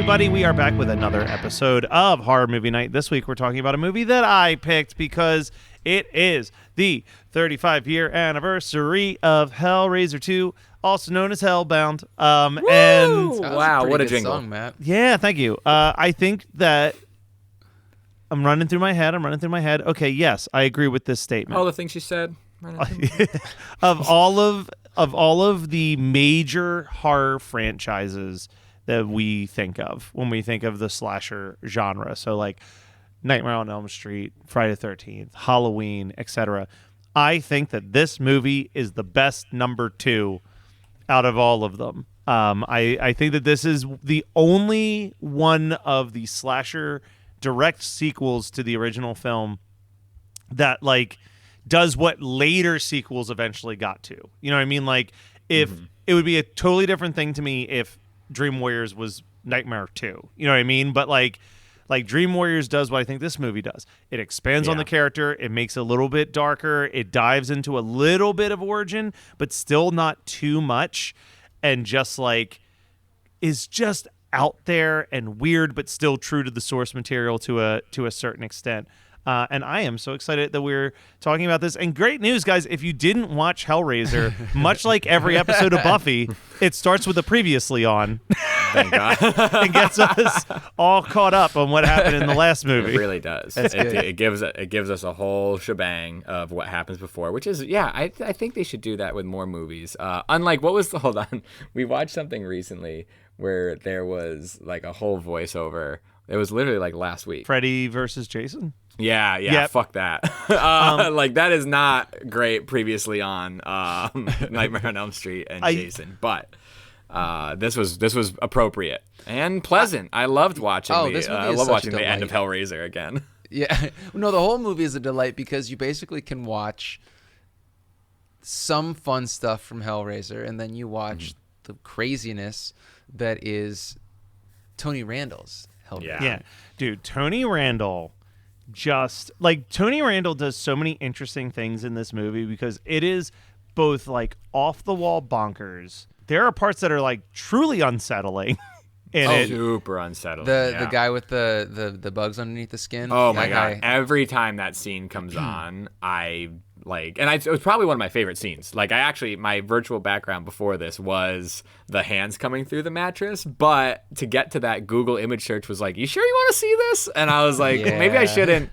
everybody. We are back with another episode of Horror Movie Night. This week, we're talking about a movie that I picked because it is the 35-year anniversary of Hellraiser II, also known as Hellbound. And wow, what a jingle, song, Matt. Yeah, thank you. I think that I'm running through my head. Okay, yes, I agree with this statement. All the things you said. of all of the major horror franchises that we think of when we think of the slasher genre, so like Nightmare on Elm Street, Friday the 13th, Halloween, etc., I think that this movie is the best number 2 out of all of them. I think that this is the only one of the slasher direct sequels to the original film that like does what later sequels eventually got to. You know what I mean? Like if it would be a totally different thing to me if Dream Warriors was Nightmare 2. You know what I mean? But like Dream Warriors does what I think this movie does. It expands on the character. It makes it a little bit darker. It dives into a little bit of origin, but still not too much. And just like is just out there and weird, but still true to the source material to a certain extent. And I am so excited that we're talking about this. And great news, guys. If you didn't watch Hellraiser, much like every episode of Buffy, it starts with a previously on. Thank God. And gets us all caught up on what happened in the last movie. It really does. It gives us a whole shebang of what happens before, which is, I think they should do that with more movies. Unlike, hold on. We watched something recently where there was like a whole voiceover. It was literally like last week. Freddy versus Jason? Yeah, Yep. Fuck that. Like that is not great previously on Nightmare on Elm Street and Jason, but this was appropriate and pleasant. I loved watching I love watching the end of Hellraiser again. Yeah. No, the whole movie is a delight because you basically can watch some fun stuff from Hellraiser and then you watch the craziness that is Tony Randall's Hellraiser. Yeah. Dude, Tony Randall Tony Randall does so many interesting things in this movie because it is both like off the wall bonkers. There are parts that are like truly unsettling. Super unsettling. The guy with the bugs underneath the skin. Oh my God. Every time that scene comes on, it was probably one of my favorite scenes. Like my virtual background before this was the hands coming through the mattress, but to get to that Google image search was like, you sure you want to see this? And I was like, maybe I shouldn't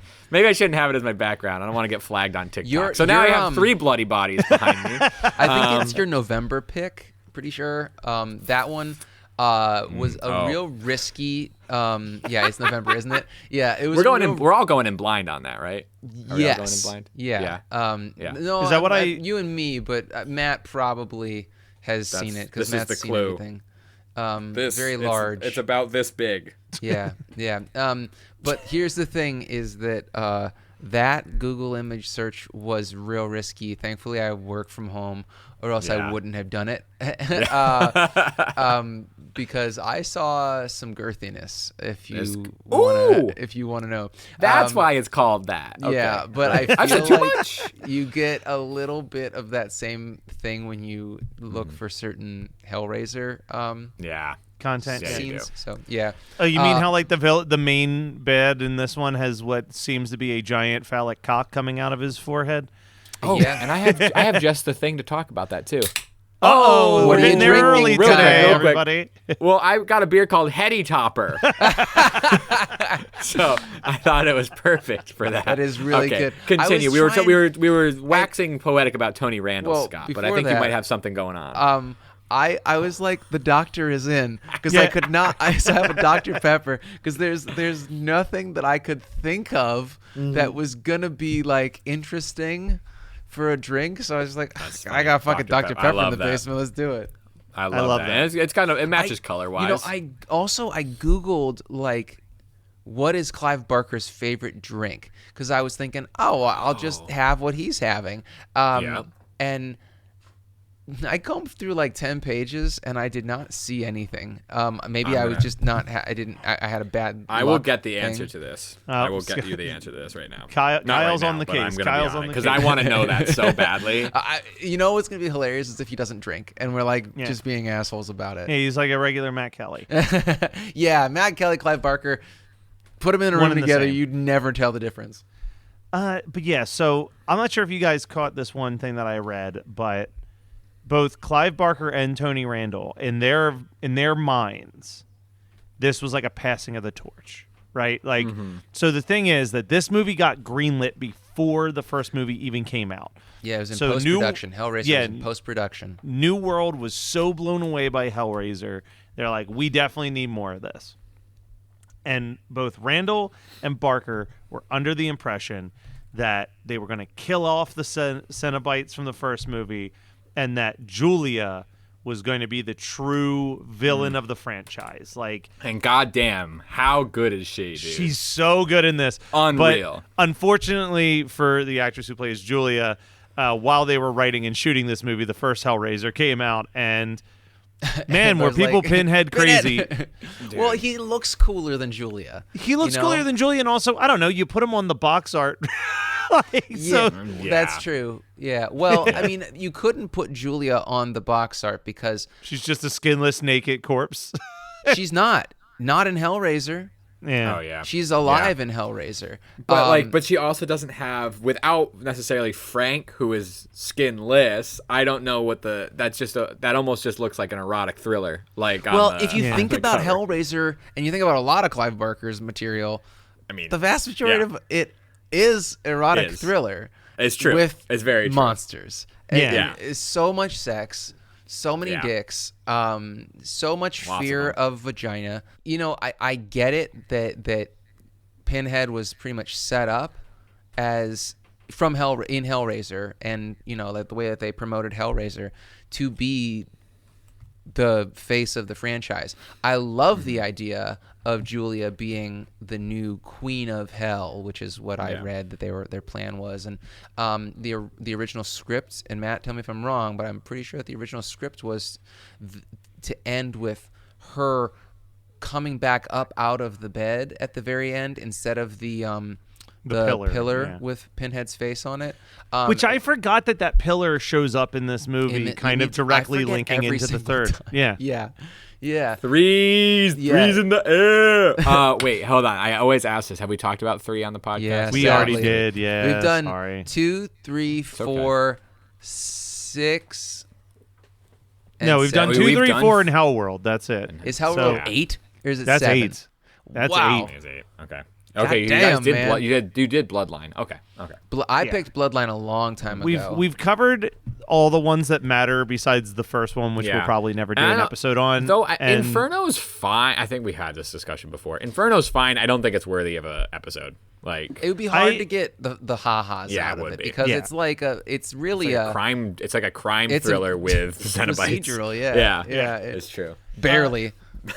have it as my background. I don't want to get flagged on TikTok. So now I have 3 bloody bodies behind me. I think it's your November pick. Pretty sure. That one was a real risky. It's November, isn't it? Yeah, it was. We're all going in blind on that, right? Are we all going in blind? Yeah. No, is that what you and me? But Matt probably has seen it because Matt's seen everything. Very large. It's about this big. Yeah. But here's the thing: is that that Google image search was real risky. Thankfully, I work from home, or else I wouldn't have done it. Because I saw some girthiness. If you want to know, that's why it's called that. Okay. Yeah, but I feel too like much. You get a little bit of that same thing when you look for certain Hellraiser. Content scenes. So you mean how like the main bad in this one has what seems to be a giant phallic cock coming out of his forehead? Oh yeah, and I have just the thing to talk about that too. Oh, we're getting there early today, everybody. Well, I got a beer called Heady Topper, so I thought it was perfect for that. That is really good. Continue. We were waxing poetic about Tony Randall, Scott, but I think you might have something going on. I was like, the doctor is in because I could not. I used to have a Dr. Pepper because there's nothing that I could think of that was gonna be like interesting for a drink. So I was like, I got fucking Dr. Pepper in the basement. Let's do it. I love that. And it's kind of it matches color wise. I googled like what is Clive Barker's favorite drink because I was thinking, I'll just have what he's having. And I combed through like 10 pages and I did not see anything. Maybe I was just not. I had a bad. I will get the answer to this. Oh, I will get you the answer to this right now. Kyle's Not right on the now, but case. I'm gonna Kyle's be on the because case. I want to know that so badly. You know what's gonna be hilarious is if he doesn't drink and we're like just being assholes about it. Yeah, he's like a regular Matt Kelly. Yeah, Matt Kelly, Clive Barker, put them in a room One and the together. same. You'd never tell the difference. But yeah, so I'm not sure if you guys caught this one thing that I read, but both Clive Barker and Tony Randall, in their minds, this was like a passing of the torch, right? Like, so the thing is that this movie got greenlit before the first movie even came out. Yeah, it was in So post-production. Hellraiser was in post-production. New World was so blown away by Hellraiser, they're like, we definitely need more of this. And both Randall and Barker were under the impression that they were going to kill off the Cenobites from the first movie, and that Julia was going to be the true villain of the franchise. Like, And goddamn, how good is she, dude? she's so good in this. Unreal. But unfortunately for the actress who plays Julia, while they were writing and shooting this movie, the first Hellraiser came out, and man, were people like, Pinhead crazy. Well, he looks cooler than Julia. He looks you know? cooler than Julia, and also, I don't know, you put him on the box art. Like, Yeah, so, that's true. Yeah. Well, I mean, you couldn't put Julia on the box art because she's just a skinless, naked corpse. she's not in Hellraiser. Yeah. Oh yeah. She's alive in Hellraiser. But but she also doesn't have, without necessarily Frank, who is skinless. I don't know what that almost just looks like an erotic thriller. Like, well, on the, if you on think the about cover. Hellraiser and you think about a lot of Clive Barker's material, I mean, the vast majority of it is erotic thriller. It's true. With It's very true. monsters. Yeah. It's so much sex, so many dicks, so much Lots of fear them. of vagina. You know, I get it that Pinhead was pretty much set up as in Hellraiser, and you know, like the way that they promoted Hellraiser to be the face of the franchise. I love the idea of Julia being the new queen of hell, which is what I read that their plan was. And the original script, and Matt, tell me if I'm wrong, but I'm pretty sure that the original script was to end with her coming back up out of the bed at the very end instead of the pillar with Pinhead's face on it. Which I forgot that pillar shows up in this movie, kind of directly linking into the third. Yeah. Yeah. Threes in the air. Wait, hold on. I always ask this. Have we talked about 3 on the podcast? Yeah, we already did. Yeah, we've done sorry. 2, 3, 4, 6. No, we've done 2, 3, 4 in Hellworld. That's it. Is Hellworld 8 or is it that's 7? 8. That's Wow. 8. Is 8. Okay. Okay, you damn, guys did man. you did Bloodline. Okay. I picked Bloodline a long time ago. We've covered all the ones that matter besides the first one, which we'll probably never do an episode on. Though and Inferno's fine. I think we had this discussion before. Inferno's fine. I don't think it's worthy of an episode. Like, it would be hard to get the ha-has out of would it be. because Yeah. it's really a crime. It's like a crime it's thriller with Cenobites. procedural. Yeah, it's true. barely.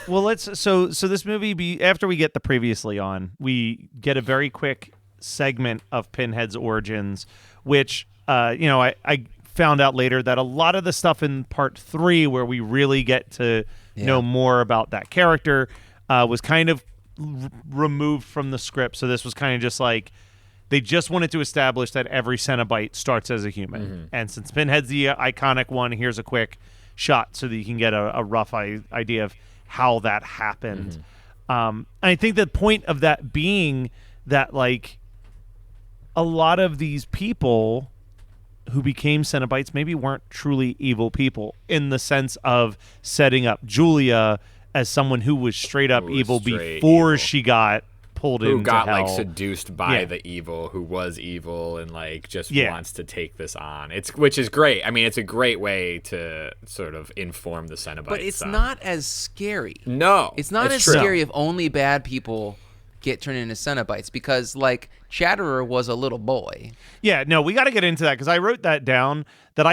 well, let's so this movie after we get the previously on, we get a very quick segment of Pinhead's origins, which I found out later that a lot of the stuff in part 3 where we really get to know more about that character was kind of removed from the script. So this was kind of just like they just wanted to establish that every Cenobite starts as a human, and since Pinhead's the iconic one, here's a quick shot so that you can get a rough idea of how that happened. I think the point of that being that, like, a lot of these people who became Cenobites maybe weren't truly evil people in the sense of setting up Julia as someone who was straight up evil before she got pulled into got hell. like seduced by the evil, who was evil and like just wants to take this on. Which is great. I mean, it's a great way to sort of inform the Cenobites. But it's not as scary. No, it's not as true. scary if only bad people get turned into Cenobites, because like Chatterer was a little boy. Yeah, no, we got to get into that because I wrote that down. That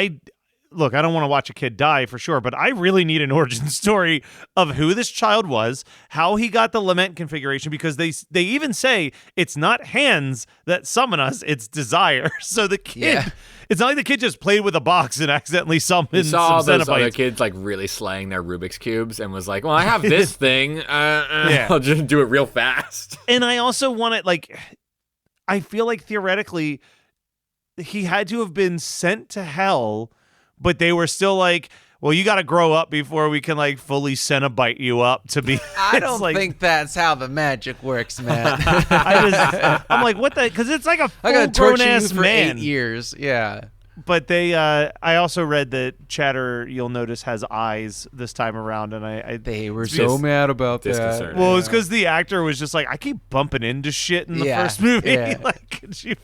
look, I don't want to watch a kid die for sure, but I really need an origin story of who this child was, how he got the lament configuration, because they even say it's not hands that summon us, it's desire. So the kid, it's not like the kid just played with a box and accidentally summoned some all those Cenobites. other kids like really slaying their Rubik's cubes and was like, well, I have this thing. I'll just do it real fast. And I also want it, like, I feel like theoretically he had to have been sent to hell, but they were still like, well, you got to grow up before we can like fully Cenobite you up to be. I don't think that's how the magic works, man. I'm like, what the? Because it's like a full-grown ass for man. 8 years. Yeah. But they, I also read that Chatter, you'll notice, has eyes this time around, and they were so mad about that. Well, it's because the actor was just like, I keep bumping into shit in the first movie. Like, could you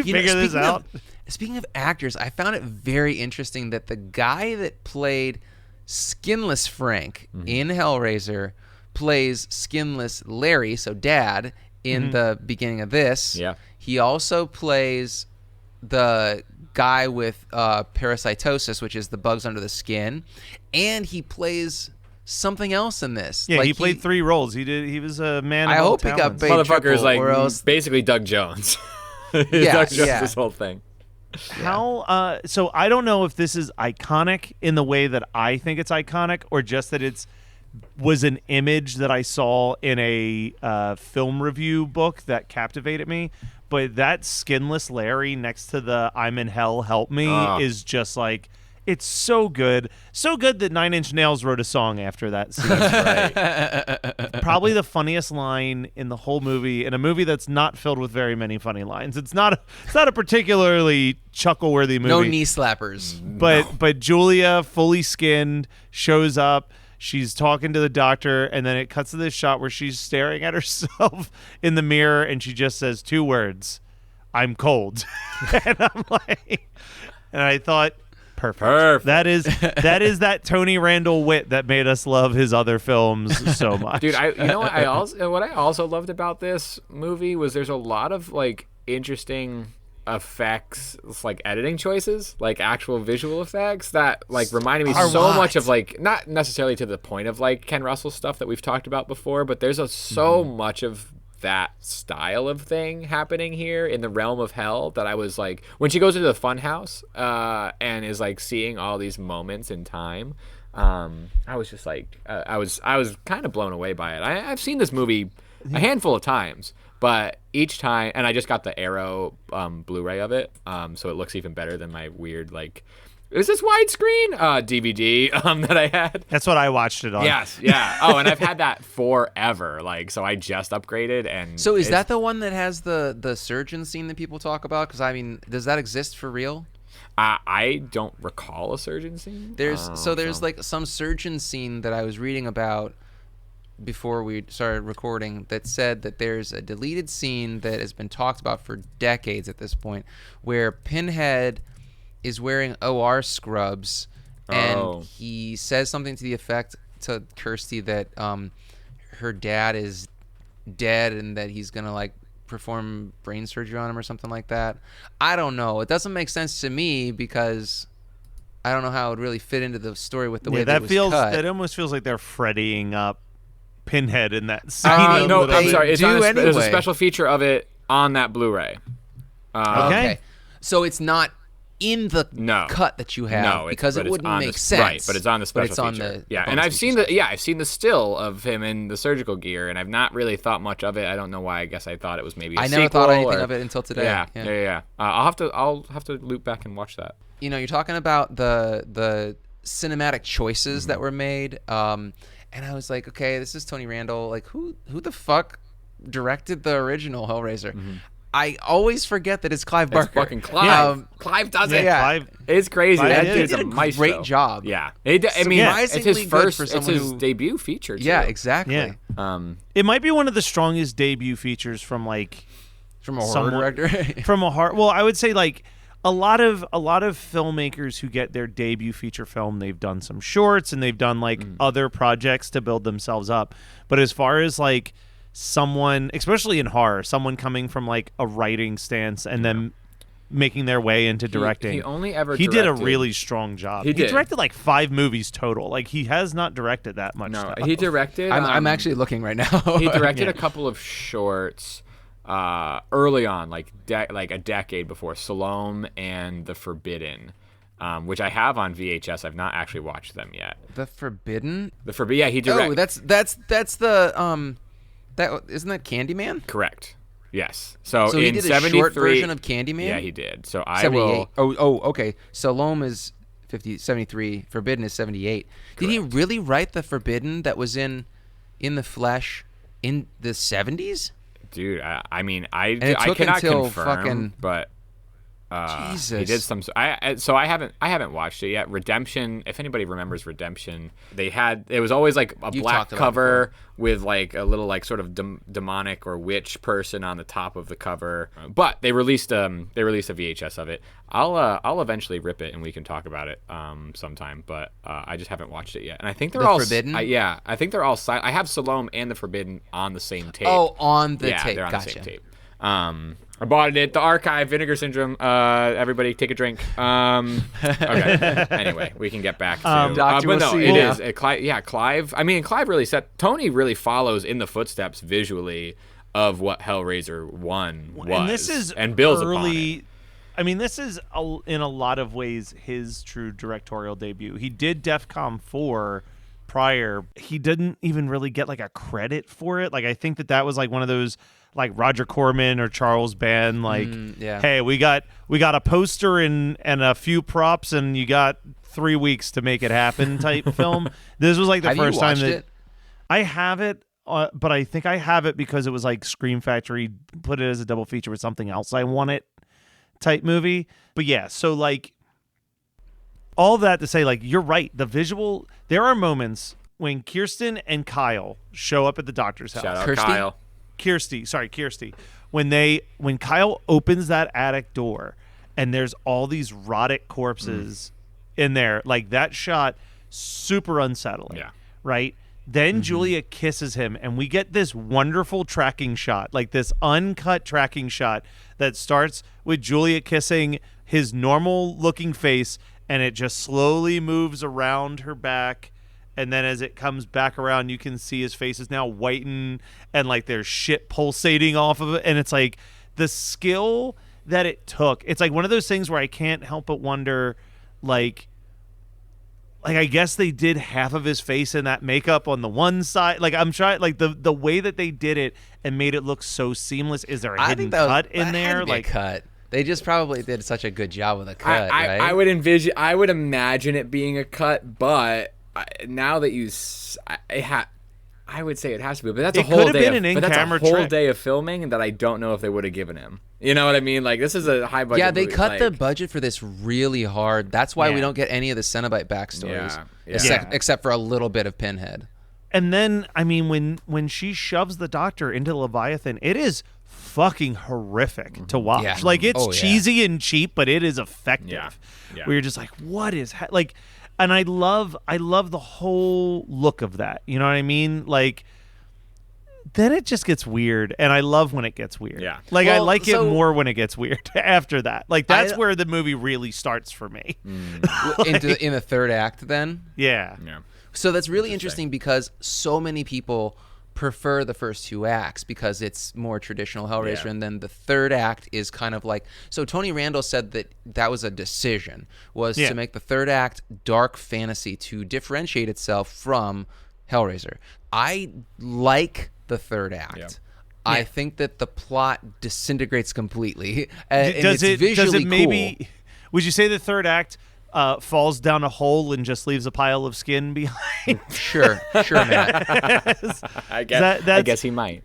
figure this out? Speaking of actors, I found it very interesting that the guy that played Skinless Frank in Hellraiser plays Skinless Larry, so Dad, in the beginning of this. Yeah. He also plays the guy with parasitosis, which is the bugs under the skin, and he plays something else in this. Yeah, like he played 3 roles. He was a man. I hope he got paid Motherfucker is like or else... basically Doug Jones. Doug Jones, this whole thing. How so I don't know if this is iconic in the way that I think it's iconic, or just that it's was an image that I saw in a film review book that captivated me. But that Skinless Larry next to the I'm in hell, help me is just like, it's so good. So good that 9 Inch Nails wrote a song after that scene. Right. Probably the line in the whole movie, in a movie that's not filled with very many funny lines. It's not a particularly chuckle-worthy movie. No knee slappers. But Julia, fully skinned, shows up. She's talking to the doctor, and then it cuts to this shot where she's staring at herself in the mirror, and she just says 2 words, "I'm cold." And I'm like, and I thought, perfect. That is that Tony Randall wit that made us love his other films so much. Dude, what I also loved about this movie was there's a lot of like interesting effects, like editing choices, like actual visual effects that like reminded me so much of like, not necessarily to the point of like Ken Russell stuff that we've talked about before, but there's so much of that style of thing happening here in the realm of hell that I was like, when she goes into the fun house and is like seeing all these moments in time, I was just like, I was kind of blown away by it. I've seen this movie a handful of times, but each time, and I just got the Arrow Blu-ray of it, so it looks even better than my weird, like, is this widescreen DVD that I had? That's what I watched it on. Yes, yeah. Oh, and I've had that forever, like, so I just upgraded. And so is that the one that has the surgeon scene that people talk about? Because, I mean, does that exist for real? I don't recall a surgeon scene. There's like some surgeon scene that I was reading about before we started recording that said that there's a deleted scene that has been talked about for decades at this point, where Pinhead is wearing OR scrubs, and he says something to the effect to Kirsty that her dad is dead and that he's gonna like perform brain surgery on him or something like that. I don't know. It doesn't make sense to me because I don't know how it would really fit into the story with the way that it was cut. That almost feels like they're freddying up Pinhead in that scene. No, I'm sorry. There's a special feature of it on that Blu-ray. Okay. So it's not in the cut that you have because it wouldn't make sense. Right, but it's on the special feature. And I've seen the still of him in the surgical gear, and I've not really thought much of it. I don't know why. I guess I thought it was maybe a sequel. I never thought anything of it until today. Yeah. I'll have to loop back and watch that. You know, you're talking about the cinematic choices that were made. And I was like, okay, this is Tony Randall. Like, who the fuck directed the original Hellraiser? Mm-hmm. I always forget that it's Clive Barker. It's fucking Clive. Clive does it. Yeah. Clive. It's crazy. Clive That dude's did a maestro. great job. Yeah. It's his first. It's his who, debut feature. Too. Yeah, exactly. Yeah. It might be one of the strongest debut features from a horror director. From a horror. Well, I would say like. A lot of filmmakers who get their debut feature film, they've done some shorts and they've done like other projects to build themselves up. But as far as like someone, especially in horror, someone coming from like a writing stance and then making their way into directing. He only ever He did a directed- really strong job. He did. directed like 5 movies total. Like he has not directed that much No, stuff. he directed. I'm actually looking right now. He directed Yeah. a couple of shorts early on, like a decade before Salome and The Forbidden, which I have on VHS. I've not actually watched them yet. The Forbidden. Yeah, he directed. Oh, that's the that isn't that Candyman? Correct. Yes. So So he in did a 73, short version of Candyman. Yeah, he did. So I 78. will. Oh, okay. Salome is 73. Forbidden is 78. Did he really write The Forbidden that was in the flesh in the 70s? Dude, I mean, And it took cannot until confirm, fucking- but Jesus. he did some. I haven't watched it yet. Redemption. If anybody remembers Redemption, it was always like a You've black talked about it cover with like a little like sort of demonic or witch person on the top of the cover. But they released a VHS of it. I'll eventually rip it and we can talk about it sometime. But I just haven't watched it yet. And I think they're The all Forbidden? I think they're all silent. I have Salome and The Forbidden on the same tape. Oh, on the yeah, tape. they're on Gotcha. the same tape. I bought it at the archive, Vinegar Syndrome. Everybody take a drink. Okay. Anyway, we can get back to Doctor but will no, see it you is. Clive. I mean, Clive really Tony really follows in the footsteps visually of what Hellraiser 1 was. And this is and builds early. upon it. I mean, this is in a lot of ways his true directorial debut. He did DEFCON 4 prior. He didn't even really get like a credit for it. Like I think that was like one of those like Roger Corman or Charles Band, like, yeah. hey, we got a poster and a few props, and you got 3 weeks to make it happen type film. This was like the Have first you time watched that it? I have it, but I think I have it because it was like Scream Factory put it as a double feature with something else I wanted type movie. But yeah, so like all that to say, like, you're right. The visual, there are moments when Kirsten and Kyle show up at the doctor's house. Shout out Kirsty? Kyle. Kirsty. When Kyle opens that attic door and there's all these rotted corpses in there, like that shot, super unsettling. Yeah. Right? Then Julia kisses him and we get this wonderful tracking shot, like this uncut tracking shot that starts with Julia kissing his normal looking face and it just slowly moves around her back. And then as it comes back around, you can see his face is now whitened and like there's shit pulsating off of it. And it's like the skill that it took. It's like one of those things where I can't help but wonder, like I guess they did half of his face in that makeup on the one side. Like I'm trying, like the way that they did it and made it look so seamless. Is there a I hidden think that cut had in there? to be a cut. They just probably did such a good job with a cut, right? I would imagine it being a cut, but now that I would say it has to be, but that's It a whole could have day. been an But that's a in-camera whole trick. day of filming that I don't know if they would have given him. You know what I mean? Like this is a high budget. Yeah, they movie. cut the Like, budget for this really hard. That's why we Yeah. don't get any of the Cenobite backstories, Yeah. except for a little bit of Pinhead. And then, I mean, when she shoves the doctor into Leviathan, it is fucking horrific to watch. Yeah. Like, it's Oh, yeah. cheesy and cheap, but it is effective. Yeah. Where you're just like, what is like? And I love the whole look of that. You know what I mean? Like, then it just gets weird, and I love when it gets weird. Yeah. Like, I Well, like it so- more when it gets weird after that. Like, that's I- where the movie really starts for me. In the third act, then. Yeah. Yeah. So that's really interesting because so many people prefer the first 2 acts because it's more traditional Hellraiser, Yeah. and then the third act is kind of like. So Tony Randall said that was a decision, was Yeah. to make the third act dark fantasy to differentiate itself from Hellraiser. I like the third act. Yeah. I think that the plot disintegrates completely, and Does it's visually maybe cool. would you say the third act falls down a hole and just leaves a pile of skin behind? Sure, Matt. I guess. that's- I guess he might.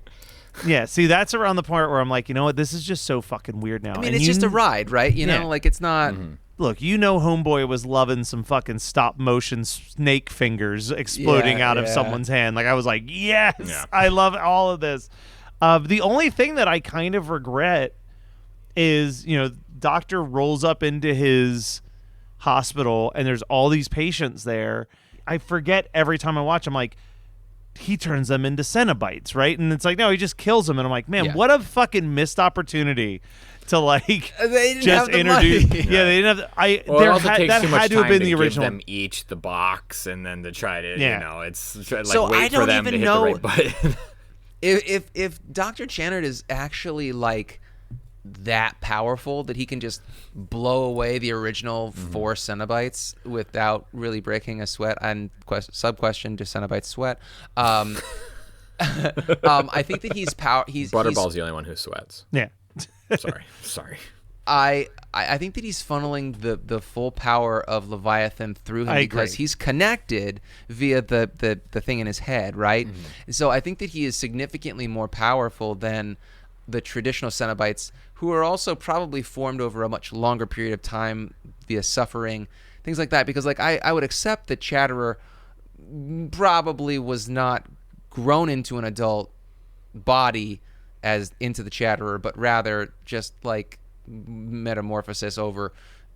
Yeah, see, that's around the point where I'm like, you know what, this is just so fucking weird now. I mean, And it's just a ride, right? You know, Yeah. like it's not. Look, you know, Homeboy was loving some fucking stop motion snake fingers exploding Yeah, out of yeah. someone's hand. Like I was like, yes, Yeah. I love all of this. The only thing that I kind of regret is, you know, doctor rolls up into his hospital and there's all these patients there. I forget every time I watch, I'm like, he turns them into Cenobites, right? And it's like, no, he just kills them. And I'm like, man, Yeah. what a fucking missed opportunity to like They didn't just have the introduce. money. Yeah, they didn't have. Well, it also takes that too much had to have time been to the give original. them each the box and then to try to, Yeah. you know, it's like So I wait for don't them to even hit know- the right button. If Dr. Channard is actually like that powerful that he can just blow away the original 4 Cenobites without really breaking a sweat, and sub question, do Cenobites sweat? I think that he's Butterball's the only one who sweats. Yeah. Sorry. I think that he's funneling the full power of Leviathan through him I because agree. he's connected via the thing in his head, right? And so I think that he is significantly more powerful than the traditional Cenobites, who are also probably formed over a much longer period of time via suffering, things like that. Because like I would accept that Chatterer probably was not grown into an adult body as into the Chatterer, but rather just like metamorphosis over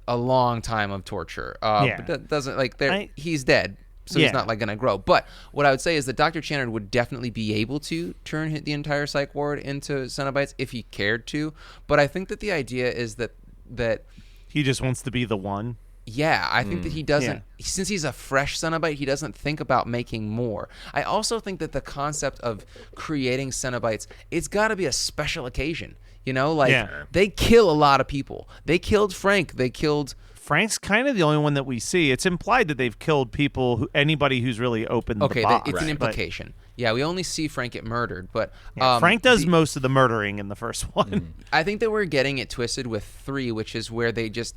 a long time of torture. But that doesn't like he's dead, so he's not like gonna grow. But what I would say is that Dr. Channard would definitely be able to turn the entire Psych Ward into Cenobites if he cared to. But I think that the idea is that He just wants to be the one. yeah, I think that he doesn't, since he's a fresh Cenobite, he doesn't think about making more. I also think that the concept of creating Cenobites, it's got to be a special occasion. You know, like they kill a lot of people. They killed Frank. They killed. Frank's kind of the only one that we see. It's implied that they've killed people, anybody who's really opened the box. It's an implication. Yeah, we only see Frank get murdered, but Frank does most of the murdering in the first one. I think that we're getting it twisted with 3, which is where they just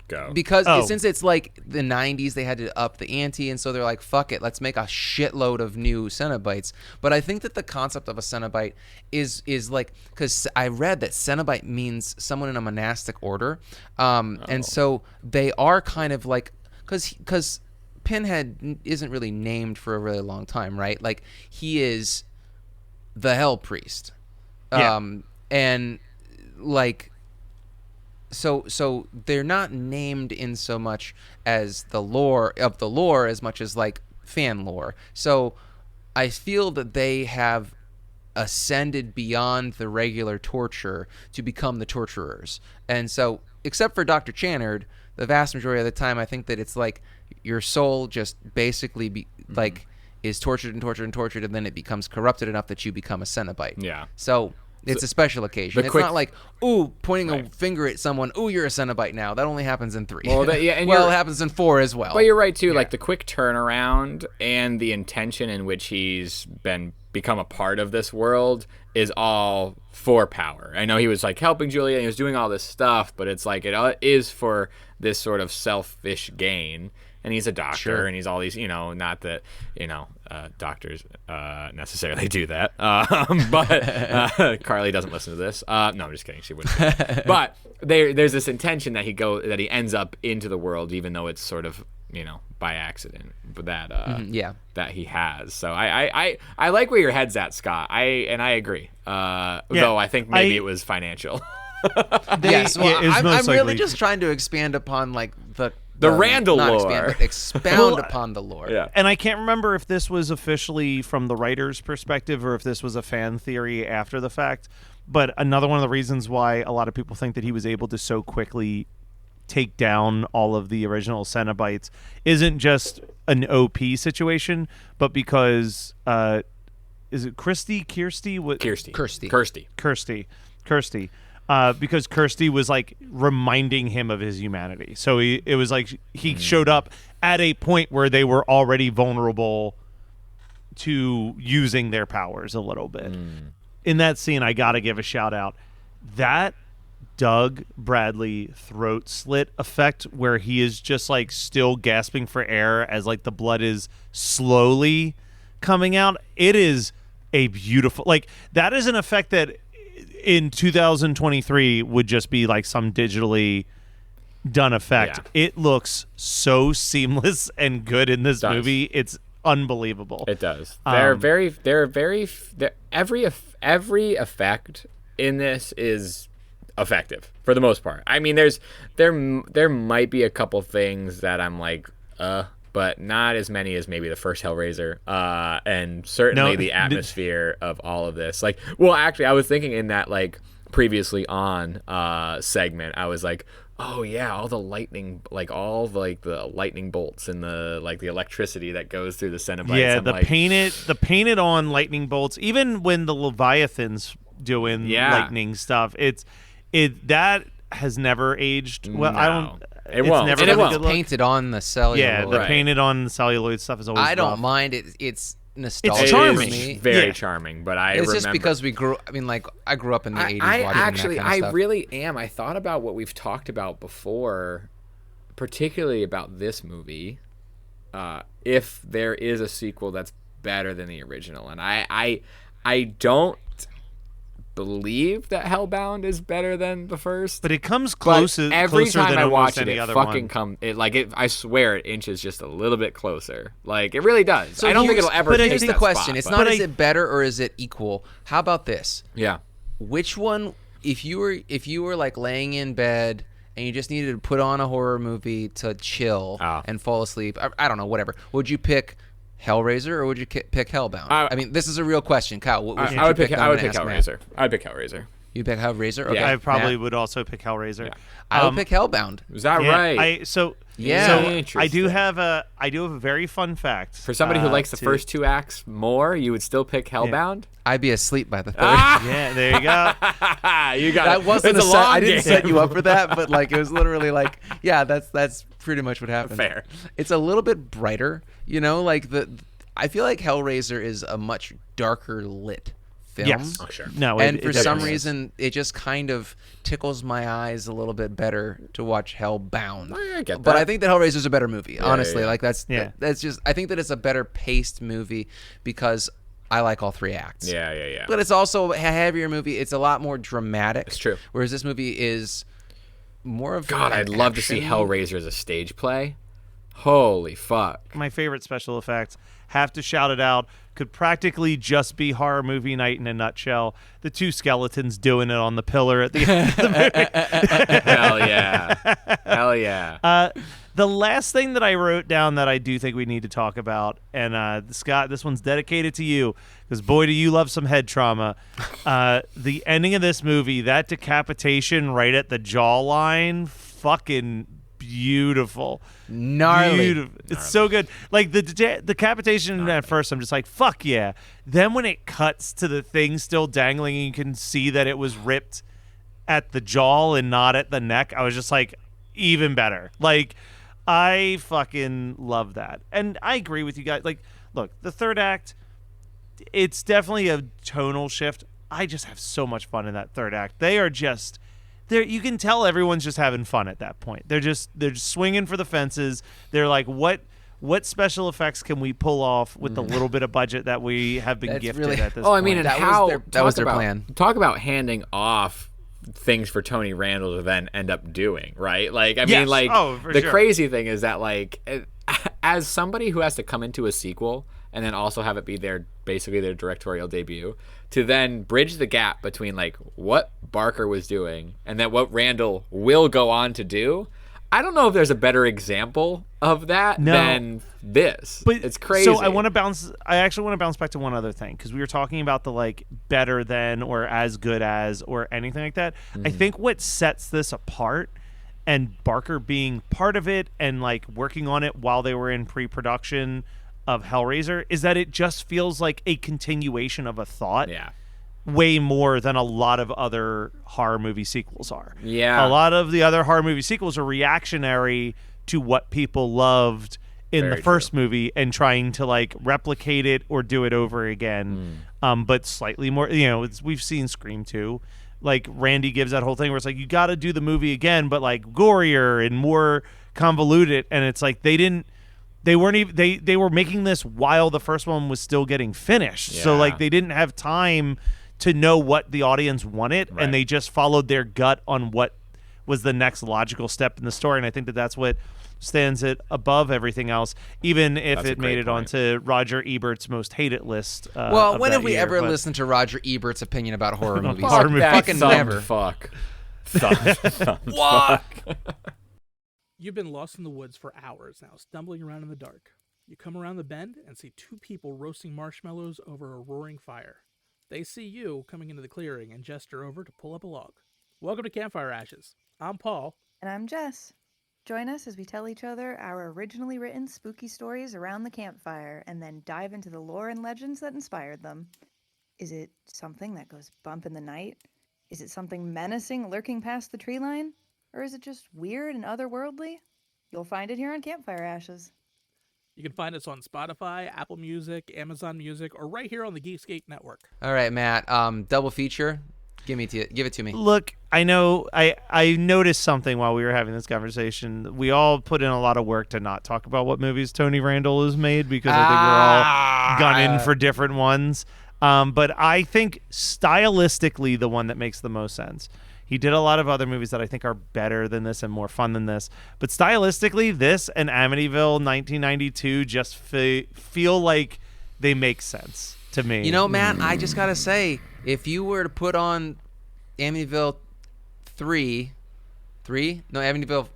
go because since it's like the 90s, they had to up the ante, and so they're like, fuck it, let's make a shitload of new Cenobites. But I think that the concept of a Cenobite is like, because I read that Cenobite means someone in a monastic order, and so they are kind of like, because Pinhead isn't really named for a really long time, right? Like, he is the Hell Priest. And like, so they're not named in so much as the lore as much as like fan lore. So I feel that they have ascended beyond the regular torture to become the torturers. And so, except for Dr. Channard, the vast majority of the time, I think that it's like your soul just basically like is tortured and tortured and tortured, and then it becomes corrupted enough that you become a Cenobite. Yeah. So it's a special occasion. It's not like, ooh, pointing a finger at someone, ooh, you're a Cenobite now. That only happens in 3. Well, it happens in 4 as well. But you're right too. Like the quick turnaround and the intention in which he's become a part of this world is all for power. I know he was like helping Julia and he was doing all this stuff, but it's like it is for this sort of selfish gain. And he's a doctor, and he's all these, not that, doctors necessarily do that. But Carly doesn't listen to this. No, I'm just kidding. She wouldn't. But there's this intention that he ends up into the world, even though it's sort of, by accident, but that he has. So I like where your head's at, Scott. I agree. Though I think maybe it was financial. Yes, well, I'm really likely. just trying to expand upon like the Randall not lore. expound upon the lore. Yeah. And I can't remember if this was officially from the writer's perspective or if this was a fan theory after the fact. But another one of the reasons why a lot of people think that he was able to so quickly take down all of the original Cenobites isn't just an OP situation, but because is it Kirsty? Because Kirsty was like reminding him of his humanity. So it was like he showed up at a point where they were already vulnerable to using their powers a little bit. In that scene, I got to give a shout out. That Doug Bradley throat slit effect where he is just like still gasping for air as like the blood is slowly coming out. It is a beautiful, like that is an effect that in 2023 would just be like some digitally done effect. Yeah. It looks so seamless and good in this movie. It's unbelievable. It does. Every effect in this is effective for the most part. I mean, there might be a couple things that I'm like, but not as many as maybe the first Hellraiser. And certainly the atmosphere of all of this. Like, well, actually, I was thinking in that like previously on segment, I was like, oh yeah, all the lightning, like all the lightning bolts and the electricity that goes through the Cenobites. Yeah, I'm the painted on lightning bolts. Even when the Leviathan's doing lightning stuff, that has never aged well. No. I don't. It won't. Never And been it a won't. good look. Painted on the celluloid. Yeah, the painted on celluloid stuff is always. I don't rough. mind it. It's nostalgic. It's charming. For me. It's very charming, but I It's remember. just because we grew. I mean, like I grew up in the 80s. I watching actually, that kind of stuff. really am. I thought about what we've talked about before, particularly about this movie. If there is a sequel that's better than the original, and I don't believe that Hellbound is better than the first. But it comes closer. Every closer time than I almost watch it, any it other fucking one. come. I swear it inches just a little bit closer. Like it really does. So I don't think here's- it'll ever. But take here's the that question: spot, it's but- not is it better or is it equal? How about this? Yeah. Which one? If you were like laying in bed and you just needed to put on a horror movie to chill and fall asleep, I don't know, whatever. Would you pick Hellraiser or would you pick Hellbound? I mean, this is a real question, Kyle. What would you I would pick? pick. I'm I would gonna pick ask Matt. Hellraiser. I would pick Hellraiser. You pick Hellraiser? Okay. Yeah. I probably Matt? would also pick Hellraiser. Yeah. I would pick Hellbound. Is that Yeah, right? So Interesting. I do have a very fun fact For somebody who likes the first two acts more, you would still pick Hellbound? I'd be asleep by the third. Yeah, there you go. You got That wasn't it's a a set. long I didn't game. set you up for that, but like it was literally like, yeah, that's pretty much what happened. Fair. It's a little bit brighter, like I feel like Hellraiser is a much darker lit film. Yes. Oh, sure. No, And it for definitely some is. reason, it just kind of tickles my eyes a little bit better to watch Hellbound. I get But that. I think that Hellraiser's a better movie. Honestly, yeah. like that's Yeah. that's just. I think that it's a better paced movie because I like all three acts. Yeah. But it's also a heavier movie. It's a lot more dramatic. It's true. Whereas this movie is more of God, an I'd love to see action. Hellraiser as a stage play. Holy fuck. My favorite special effects, have to shout it out, could practically just be horror movie night in a nutshell. The two skeletons doing it on the pillar at the end of the movie. Hell yeah. Hell yeah. The last thing that I wrote down that I do think we need to talk about, and Scott, this one's dedicated to you, because boy, do you love some head trauma. The ending of this movie, that decapitation right at the jawline, fucking beautiful. Gnarly. Beautiful. It's so good. Like the decapitation at first, I'm just like, fuck yeah. Then when it cuts to the thing still dangling and you can see that it was ripped at the jaw and not at the neck, I was just like, even better. Like, I fucking love that. And I agree with you guys. Like, look, the third act, it's definitely a tonal shift. I just have so much fun in that third act. They are just... you can tell everyone's just having fun at that point. They're just swinging for the fences. They're like, what special effects can we pull off with the little bit of budget that we have been That's gifted really- at this Oh, I point? mean, and That was how their- that talk was their about- plan. Talk about handing off things for Tony Randall to then end up doing, right? Like, I Yes. mean, like, Oh, for the sure. crazy thing is that, like, as somebody who has to come into a sequel and then also have it be basically their directorial debut, to then bridge the gap between, like, what Barker was doing and then what Randall will go on to do, I don't know if there's a better example of that than this. But it's crazy. So I actually want to bounce back to one other thing, because we were talking about the like better than or as good as or anything like that. I think what sets this apart, and Barker being part of it and like working on it while they were in pre-production of Hellraiser, is that it just feels like a continuation of a thought. Yeah. Way more than a lot of other horror movie sequels are. Yeah. A lot of the other horror movie sequels are reactionary to what people loved in Very the first movie and trying to like replicate it or do it over again. But slightly more, we've seen Scream 2. Like Randy gives that whole thing where it's like, you got to do the movie again, but like gorier and more convoluted. And it's like, they were making this while the first one was still getting finished. So Yeah. like they didn't have time to know what the audience wanted, Right. and they just followed their gut on what was the next logical step in the story. And I think that that's what stands it above everything else, even if That's a it made great it point. onto Roger Ebert's most hated list. Well, of when that have we year, ever but- listened to Roger Ebert's opinion about horror movies? Horror movies. Fucking Thumb never. Fuck. Thumb What? You've been lost in the woods for hours now, stumbling around in the dark. You come around the bend and see two people roasting marshmallows over a roaring fire. They see you coming into the clearing and gesture over to pull up a log. Welcome to Campfire Ashes. I'm Paul. And I'm Jess. Join us as we tell each other our originally written spooky stories around the campfire and then dive into the lore and legends that inspired them. Is it something that goes bump in the night? Is it something menacing lurking past the tree line? Or is it just weird and otherworldly? You'll find it here on Campfire Ashes. You can find us on Spotify, Apple Music, Amazon Music, or right here on the Geekscape Network. All right, Matt. Double feature. Give it to me. Look, I know I noticed something while we were having this conversation. We all put in a lot of work to not talk about what movies Tony Randall has made because I think we're all gunning for different ones. But I think stylistically, the one that makes the most sense. He did a lot of other movies that I think are better than this and more fun than this. But stylistically, this and Amityville 1992 just feel like they make sense to me. You know, Matt, I just got to say, if you were to put on Amityville 3? No, Amityville,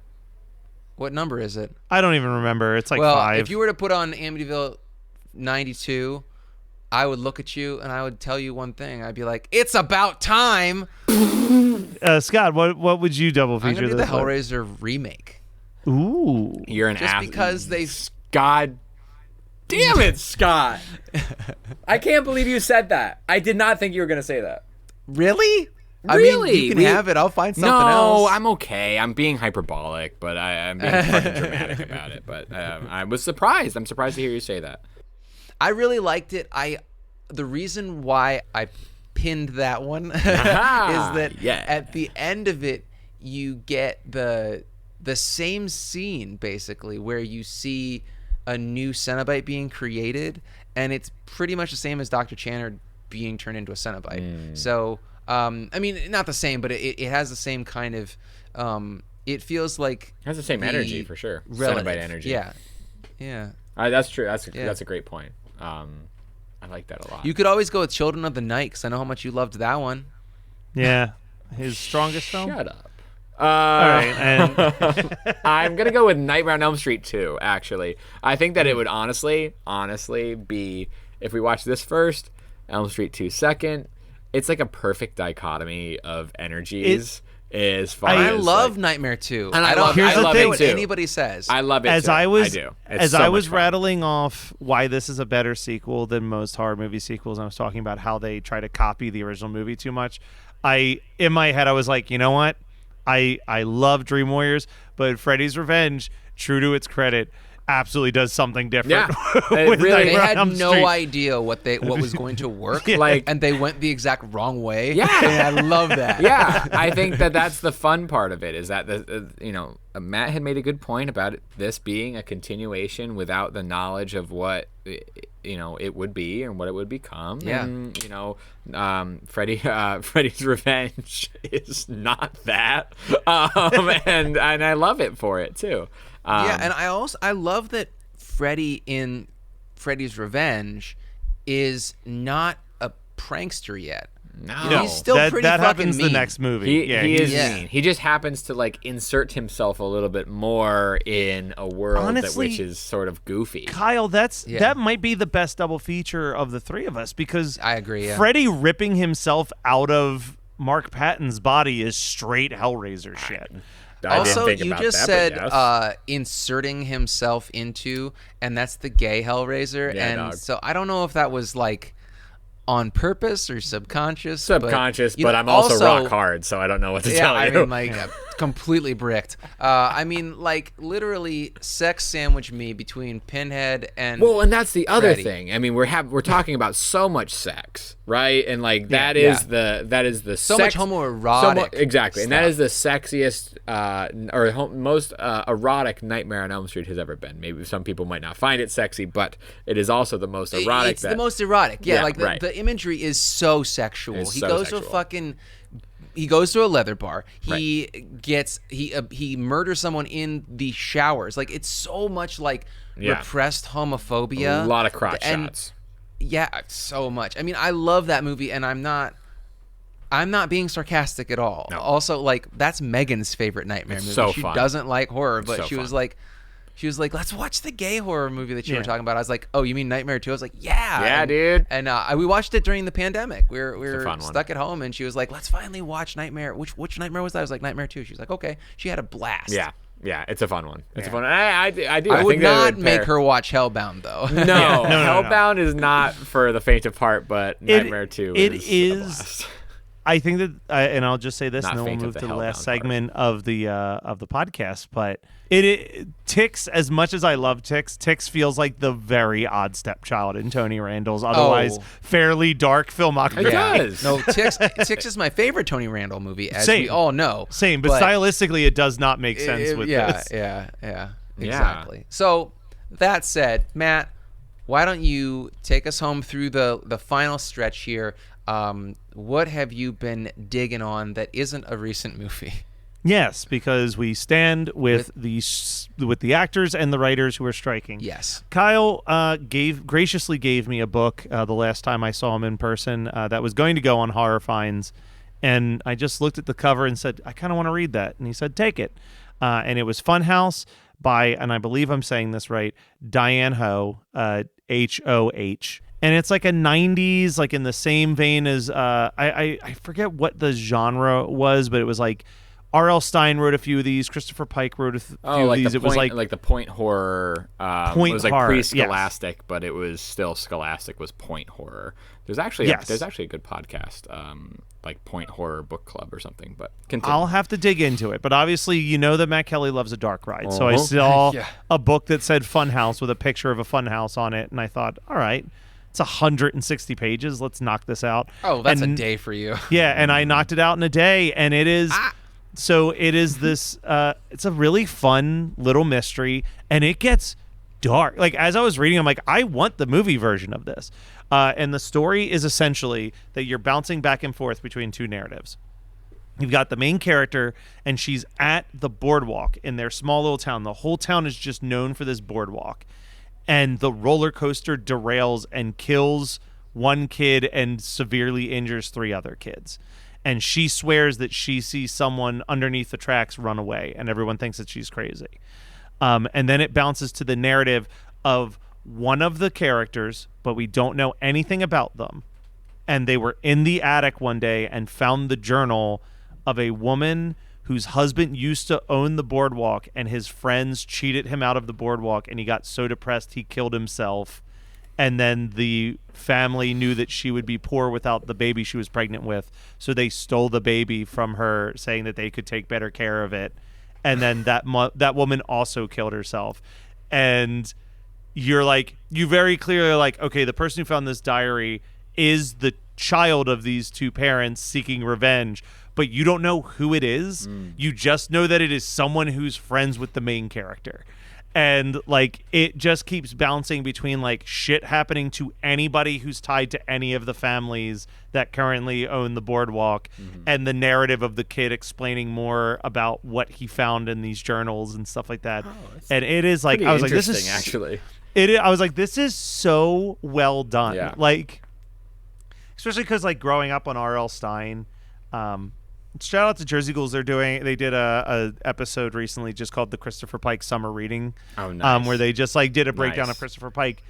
what number is it? I don't even remember. It's like 5. Well, if you were to put on Amityville 92, I would look at you and I would tell you one thing. I'd be like, it's about time. Scott, what would you double feature? I'm going to do the this with? Hellraiser remake. Ooh. You're an Just because they... God damn it, Scott. I can't believe you said that. I did not think you were going to say that. Really? Really? I mean, you can have it. I'll find something else. No, I'm okay. I'm being hyperbolic, but I'm being fucking dramatic about it. But I was surprised. I'm surprised to hear you say that. I really liked it. The reason why I pinned that one is that at the end of it, you get the same scene basically where you see a new Cenobite being created, and it's pretty much the same as Dr. Channer being turned into a Cenobite. So, I mean, not the same, but it has the same kind of. It feels like it has the same energy for sure. Relative. Cenobite energy. Yeah. That's true. That's a great point. I like that a lot. You could always go with Children of the Night because I know how much you loved that one. Yeah, his strongest film. Shut up. All right, and I'm gonna go with Nightmare on Elm Street 2. Actually, I think that it would honestly be if we watch this first, Elm Street 2 second. It's like a perfect dichotomy of energies. As far I as love Nightmare 2. And I love it what too. anybody says. I love it as too. I was do. as so I much was fun. rattling off why this is a better sequel than most horror movie sequels, and I was talking about how they try to copy the original movie too much. In my head I was like, you know what? I love Dream Warriors, but Freddy's Revenge, true to its credit, absolutely does something different. Yeah, with They Nightmare on had Elm no Street. idea what was going to work, and they went the exact wrong way. Yeah, and I love that. Yeah, I think that's the fun part of it is that Matt had made a good point about this being a continuation without the knowledge of what it would be and what it would become. Yeah. And Freddy's Revenge is not that, and I love it for it too. And I love that Freddy in Freddy's Revenge is not a prankster yet. No, he's still pretty that fucking happens mean. the next movie. He is mean. He just happens to insert himself a little bit more in a world Honestly, which is sort of goofy. Kyle, that might be the best double feature of the three of us because I agree. Yeah. Freddy ripping himself out of Mark Patton's body is straight Hellraiser shit. I also, didn't think you about just that, said but yes. Inserting himself into, and that's the gay Hellraiser. Yeah, and dog. so I don't know if that was on purpose or subconscious. But I'm also rock hard, so I don't know what to tell you. I mean, completely bricked. Literally sex sandwich me between Pinhead and and that's the other Freddy. thing. I mean, we're talking about so much sex, right? And that is the so sex, much homoerotic exactly, and stuff. that is the sexiest most erotic Nightmare on Elm Street has ever been. Maybe some people might not find it sexy, but it is also the most erotic. It's the most erotic. Yeah, right. The imagery is so sexual. It's He so goes sexual. to a fucking. He goes to a leather bar. He gets he murders someone in the showers. It's so much repressed homophobia. A lot of crotch and, shots. Yeah, so much. I mean, I love that movie, and I'm not I'm not being sarcastic at all. No. Also, like, that's Megan's favorite nightmare movie. so She fun. doesn't like horror, but So she was fun. like, let's watch the gay horror movie that you were Yeah. talking about. I was like, oh, you mean Nightmare 2? I was like, yeah. Yeah, dude. And we watched it during the pandemic. We a were fun one. stuck at home, and she was like, let's finally watch Nightmare. Which Nightmare was that? I was like, Nightmare 2. She was like, okay. She had a blast. Yeah, it's a fun one. It's a Yeah. fun one. I do. I think would that not would make pair- her watch Hellbound, though. No, No. Hellbound is not for the faint of heart, but Nightmare 2 it is. is- A blast. I think that, and I'll just say this, Not and then we'll faint of move the to the last Hellbound part. segment of the podcast. But it Tix, as much as I love Tix feels like the very odd stepchild in Tony Randall's otherwise fairly dark filmography. It does. No, Tix is my favorite Tony Randall movie, as Same. we all know. Same, but stylistically, it does not make sense with this. Yeah, exactly. So that said, Matt, why don't you take us home through the final stretch here? What have you been digging on that isn't a recent movie? Yes, because we stand with the actors and the writers who are striking. Yes. Kyle graciously gave me a book the last time I saw him in person that was going to go on Horror Finds, and I just looked at the cover and said, I kind of want to read that. And he said, take it. And it was Funhouse by, and I believe I'm saying this right, Diane Ho, H-O-H. And it's like a 90s, like in the same vein as, I forget what the genre was, but it was like R.L. Stein wrote a few of these. Christopher Pike wrote a few of these. The It was point, like the point horror. Point it was like horror, pre-Scholastic, but it was still Scholastic was point horror. There's actually Yes. there's actually a good podcast, like Point Horror Book Club or something. But continue. I'll have to dig into it. But obviously, you know that Matt Kelly loves a dark ride. So I Uh-huh. saw Yeah. a book that said Funhouse with a picture of a funhouse on it. And I thought, all right, it's 160 pages. Let's knock this out. Oh, that's And- a day for you. Yeah, and I knocked it out in a day. And it is... So it is this, it's a really fun little mystery, and it gets dark. Like, as I was reading, I'm like, I want the movie version of this. And the story is essentially that you're bouncing back and forth between two narratives. You've got the main character, and she's at the boardwalk in their small little town. The whole town is just known for this boardwalk. And the roller coaster derails and kills one kid and severely injures 3 other kids. And she swears that she sees someone underneath the tracks run away, and everyone thinks that she's crazy. And then it bounces to the narrative of one of the characters, but we don't know anything about them. And they were in the attic one day and found the journal of a woman whose husband used to own the boardwalk, and his friends cheated him out of the boardwalk, and he got so depressed he killed himself. And then the family knew that she would be poor without the baby she was pregnant with, so they stole the baby from her, saying that they could take better care of it. And then that woman also killed herself. And you're like, you very clearly are like, okay, the person who found this diary is the child of these two parents seeking revenge, but you don't know who it is. You just know that it is someone who's friends with the main character. And like it just keeps bouncing between like shit happening to anybody who's tied to any of the families that currently own the boardwalk, and the narrative of the kid explaining more about what he found in these journals and stuff like that. And it is like, Pretty I was like, this is interesting, actually. I was like, this is so well done. Yeah. Like, especially because like growing up on R.L. Stein, shout out to Jersey Ghouls. They did a episode recently just called the Christopher Pike Summer Reading. Oh, nice. Where they just like did a breakdown Nice. of Christopher Pike.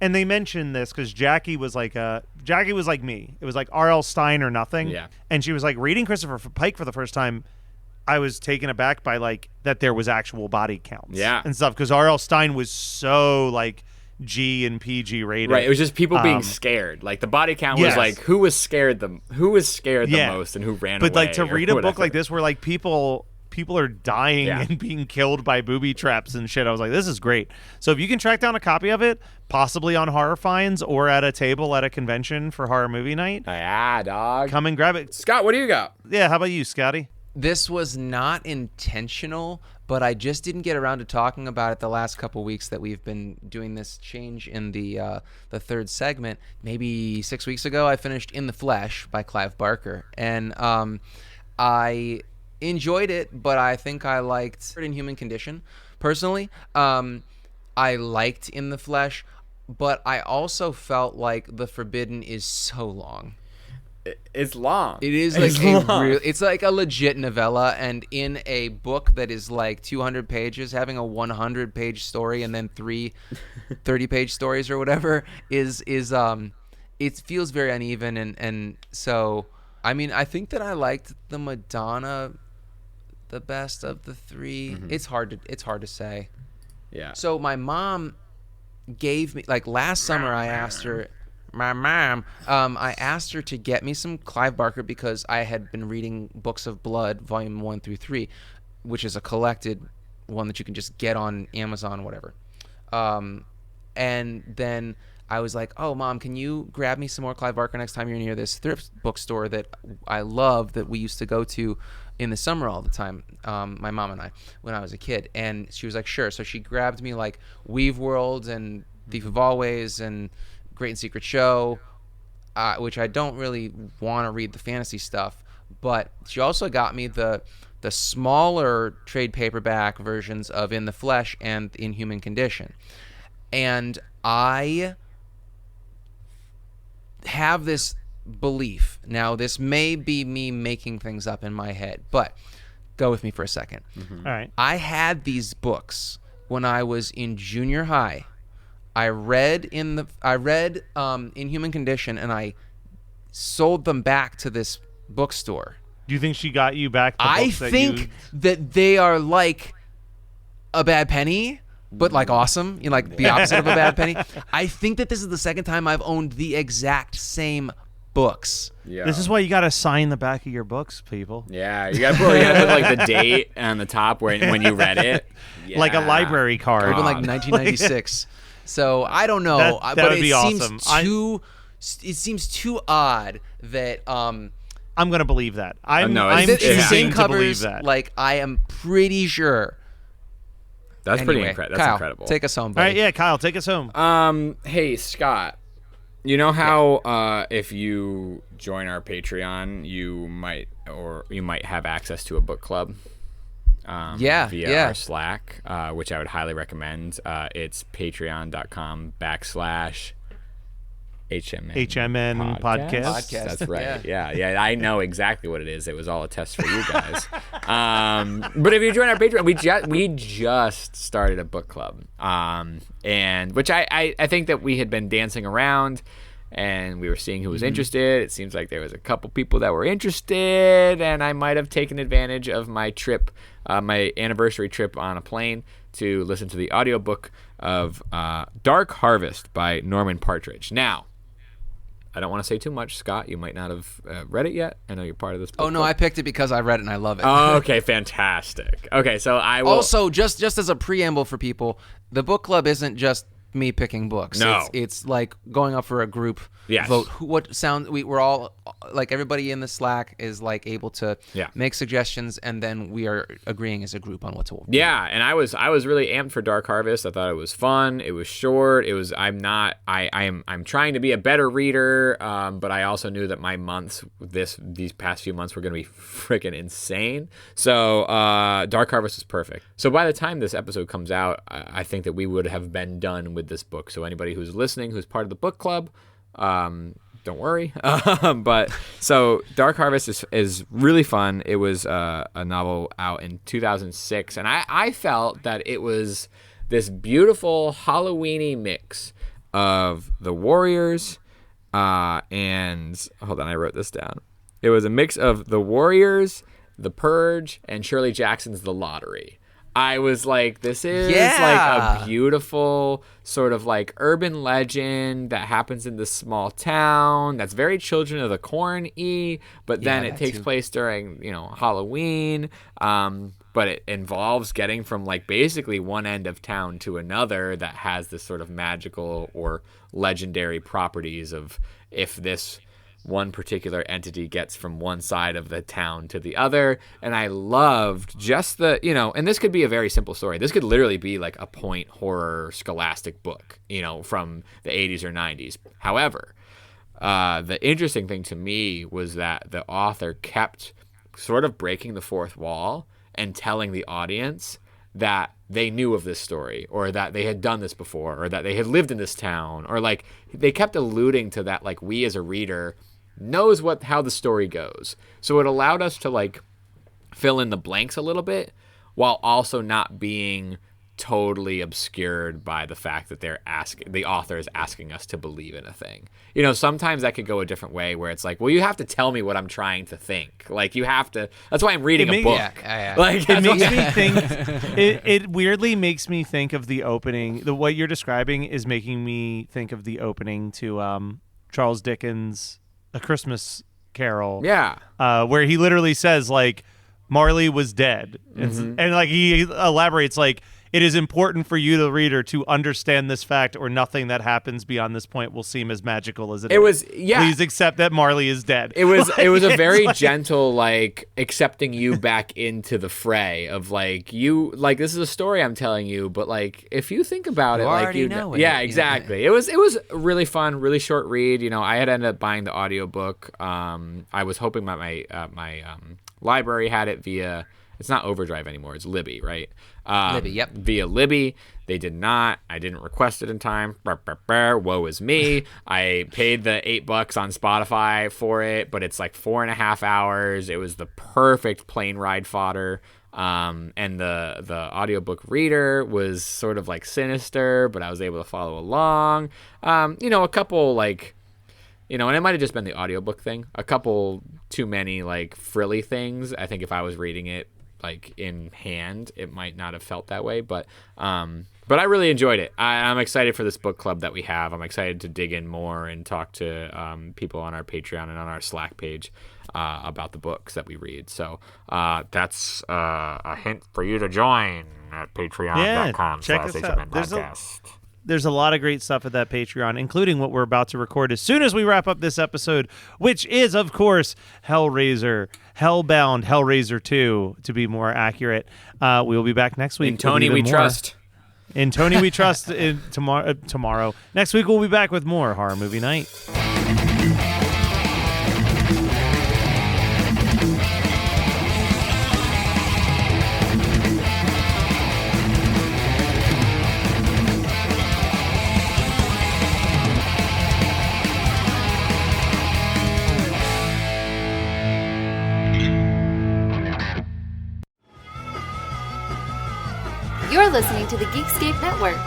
And they mentioned this because Jackie was like me. It was like R.L. Stein or nothing. Yeah. And she was like reading Christopher Pike for the first time. I was taken aback by like that there was actual body counts. Yeah. And stuff because R.L. Stein was so like G and PG rated. Right, it was just people being scared. Like the body count was Yes. like who was scared the Yeah. most and who ran away. But like to or read a book whatever. like this where like people are dying Yeah. and being killed by booby traps and shit, I was like, this is great. So if you can track down a copy of it, possibly on Horror Finds or at a table at a convention for horror movie night, Yeah, dog. come and grab it. Scott, what do you got? Yeah, how about you, Scotty? This was not intentional, but I just didn't get around to talking about it the last couple weeks that we've been doing this change in the third segment. Maybe 6 weeks ago, I finished In the Flesh by Clive Barker, and I enjoyed it, but I think I liked In Human Condition. Personally, I liked In the Flesh, but I also felt like The Forbidden is so long. It's long. It is It's like long. it's like a legit novella, and in a book that is like 200 pages, having a 100-page story and then 3 30-page stories or whatever is it feels very uneven, and so I mean I think that I liked the Madonna the best of the 3. It's hard to say. Yeah. So my mom gave me, like, last summer I asked her, I asked her to get me some Clive Barker because I had been reading Books of Blood, volume 1 through 3, which is a collected one that you can just get on Amazon or whatever. And then I was like, oh, Mom, can you grab me some more Clive Barker next time you're near this thrift bookstore that I love that we used to go to in the summer all the time, my mom and I, when I was a kid. And she was like, sure. So she grabbed me like Weave World and Thief of Always and Great and Secret Show, which I don't really want to read the fantasy stuff. But she also got me the smaller trade paperback versions of In the Flesh and In Human Condition. And I have this belief. Now, this may be me making things up in my head, but go with me for a second. All right. I had these books when I was in junior high. I read In Human Condition, and I sold them back to this bookstore. Do you think she got you back the I books that think you... that they are like a bad penny, but like awesome, you know, like the opposite of a bad penny. I think that this is the second time I've owned the exact same books. Yeah. This is why you got to sign the back of your books, people. Yeah, you got to put like the date on the top when you read it. Like a Yeah. library card. Open like 1996. So I don't know, That but would it be seems awesome. it seems too odd that I'm going to believe that. I'm no, it's- it's the yeah. same choosing to believe covers. that. Like I am pretty sure. That's Anyway, pretty incredible. That's Kyle, incredible. take us home, All buddy. right, yeah, Kyle, take us home. Hey, Scott. You know how if you join our Patreon, you might have access to a book club. Via our Slack, which I would highly recommend. It's patreon.com/HMN podcast. That's right. Yeah. I know exactly what it is. It was all a test for you guys. But if you join our Patreon, we just started a book club, and which I think that we had been dancing around. And we were seeing who was interested. It seems like there was a couple people that were interested, and I might have taken advantage of my trip, my anniversary trip on a plane to listen to the audiobook of Dark Harvest by Norman Partridge. Now, I don't want to say too much, Scott. You might not have read it yet. I know you're part of this book Oh no, club. I picked it because I read it and I love it. Oh, okay, fantastic. Okay, so I will... Also, just as a preamble for people, the book club isn't just me picking books. No. It's like going up for a group Yes. vote. We're all like everybody in the Slack is like able to make suggestions, and then we are agreeing as a group on what to. Yeah, and I was really amped for Dark Harvest. I thought it was fun. It was short. I'm trying to be a better reader, but I also knew that my months these past few months were going to be freaking insane. So Dark Harvest is perfect. So by the time this episode comes out, I think that we would have been done with this book. So anybody who's listening, who's part of the book club, don't worry. But so Dark Harvest is really fun. It was a novel out in 2006, and I felt that it was this beautiful Halloween-y mix of the Warriors and hold on, I wrote this down. It was a mix of the Warriors, The Purge, and Shirley Jackson's The Lottery. I was like, this is like a beautiful sort of like urban legend that happens in this small town that's very Children of the Corn-y, but then it takes place during, Halloween. But it involves getting from like basically one end of town to another that has this sort of magical or legendary properties of if this one particular entity gets from one side of the town to the other. And I loved just the, and this could be a very simple story. This could literally be like a point horror scholastic book, from the 80s or 90s. However, the interesting thing to me was that the author kept sort of breaking the fourth wall and telling the audience that they knew of this story, or that they had done this before, or that they had lived in this town, or like they kept alluding to that, like we as a reader knows how the story goes. So it allowed us to like fill in the blanks a little bit while also not being totally obscured by the fact that the author is asking us to believe in a thing. You know, sometimes that could go a different way where it's like, well, you have to tell me what I'm trying to think. Like you have to. That's why I'm reading a book. Yeah. Like It makes me think. It weirdly makes me think of the opening. What you're describing is making me think of the opening to Charles Dickens' A Christmas Carol. Yeah. Where he literally says like Marley was dead, and like he elaborates like, it is important for you, the reader, to understand this fact, or nothing that happens beyond this point will seem as magical as it is. Please accept that Marley is dead. It was a very gentle, like, accepting you back into the fray of like, you, like, this is a story I'm telling you, but like, if you think about it, like, already know it. yeah, exactly. It was really fun, really short read. You know, I had ended up buying the audiobook. I was hoping my library had it via. It's not Overdrive anymore. It's Libby, right? Libby, yep. Via Libby. They did not. I didn't request it in time. Woe is me. I paid the $8 on Spotify for it, but it's like 4.5 hours. It was the perfect plane ride fodder. And the audiobook reader was sort of like sinister, but I was able to follow along. You know, a couple like... You know, and it might have just been the audiobook thing. A couple too many like frilly things. I think if I was reading it like in hand, it might not have felt that way. But I really enjoyed it. I'm excited for this book club that we have. I'm excited to dig in more and talk to people on our Patreon and on our Slack page about the books that we read. So that's a hint for you to join at patreon.com/HMNpodcast. There's a lot of great stuff at that Patreon, including what we're about to record as soon as we wrap up this episode, which is, of course, Hellbound, Hellraiser II, to be more accurate. We will be back next week. In Tony we trust. In Tony we trust. Tomorrow. Next week we'll be back with more Horror Movie Night. You're listening to the Geekscape Network.